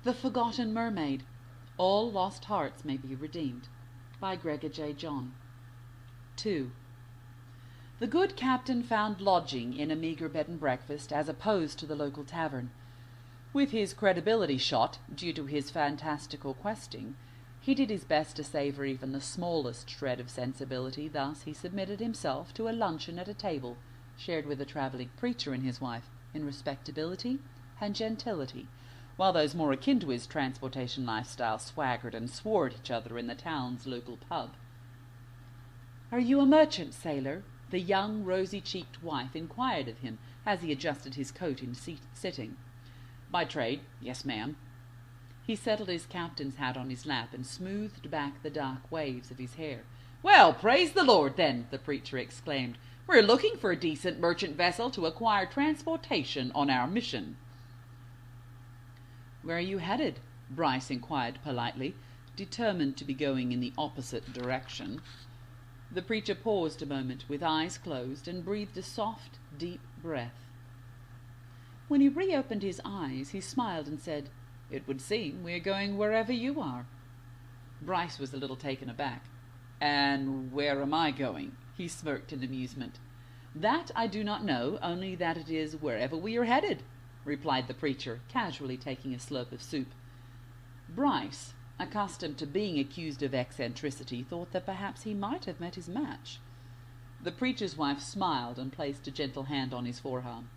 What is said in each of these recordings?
The Forgotten Mermaid. All Lost Hearts May Be Redeemed, by Gregga J. Johnn. 2. The good captain found lodging in a meagre bed and breakfast, as opposed to the local tavern. With his credibility shot, due to his fantastical questing, he did his best to savour even the smallest shred of sensibility. Thus he submitted himself to a luncheon at a table shared with a travelling preacher and his wife, in respectability and gentility, while those more akin to his transportation lifestyle swaggered and swore at each other in the town's local pub. "Are you a merchant sailor?" the young, rosy-cheeked wife inquired of him as he adjusted his coat in sitting. "By trade, yes, ma'am." He settled his captain's hat on his lap and smoothed back the dark waves of his hair. "Well, praise the Lord, then!" the preacher exclaimed. "We're looking for a decent merchant vessel to acquire transportation on our mission." "Where are you headed?" Bryce inquired politely, determined to be going in the opposite direction. The preacher paused a moment, with eyes closed, and breathed a soft, deep breath. When he reopened his eyes, he smiled and said, "It would seem we are going wherever you are." Bryce was a little taken aback. "And where am I going?" He smirked in amusement. "That I do not know, only that it is wherever we are headed," replied the preacher, casually taking a slurp of soup. Bryce, accustomed to being accused of eccentricity, thought that perhaps he might have met his match. The preacher's wife smiled and placed a gentle hand on his forearm.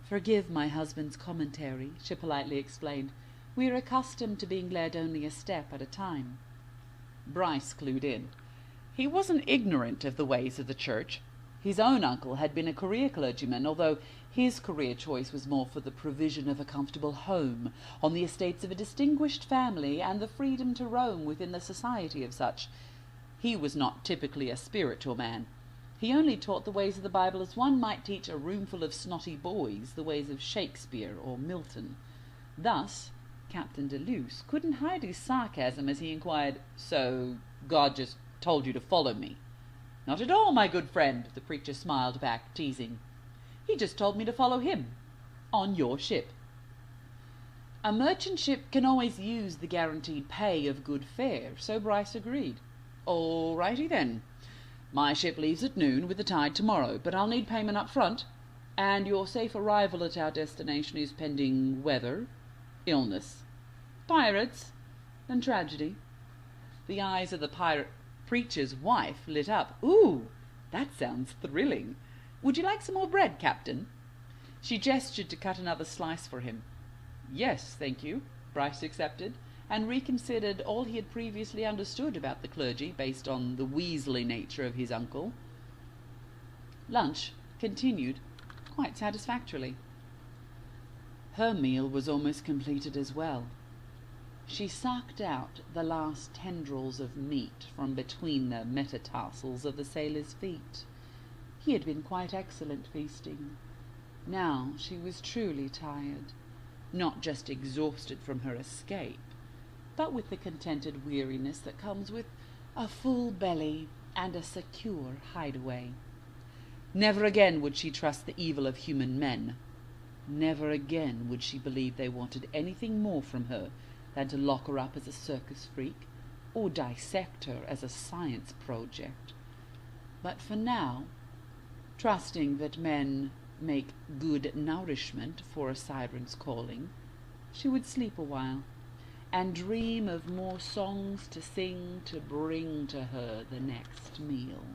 "Forgive my husband's commentary," she politely explained. "We are accustomed to being led only a step at a time." Bryce clued in. He wasn't ignorant of the ways of the church. His own uncle had been a career clergyman, although his career choice was more for the provision of a comfortable home on the estates of a distinguished family and the freedom to roam within the society of such. He was not typically a spiritual man. He only taught the ways of the Bible as one might teach a roomful of snotty boys the ways of Shakespeare or Milton. Thus, Captain Deleuze couldn't hide his sarcasm as he inquired, "So, God just told you to follow me?" "Not at all, my good friend," the preacher smiled back, teasing. "He just told me to follow him. On your ship." A merchant ship can always use the guaranteed pay of good fare, so Bryce agreed. "All righty then. My ship leaves at noon with the tide tomorrow, but I'll need payment up front, and your safe arrival at our destination is pending weather, illness, pirates, and tragedy." The eyes of the preacher's wife lit up. "Ooh, that sounds thrilling. Would you like some more bread, Captain?" She gestured to cut another slice for him. "Yes, thank you," Bryce accepted, and reconsidered all he had previously understood about the clergy, based on the weaselly nature of his uncle. Lunch continued quite satisfactorily. Her meal was almost completed as well. She sucked out the last tendrils of meat from between the metatarsals of the sailor's feet. He had been quite excellent feasting. Now she was truly tired, not just exhausted from her escape, but with the contented weariness that comes with a full belly and a secure hideaway. Never again would she trust the evil of human men. Never again would she believe they wanted anything more from her than to lock her up as a circus freak or dissect her as a science project. But for now, trusting that men make good nourishment for a siren's calling, she would sleep a while and dream of more songs to sing to bring to her the next meal.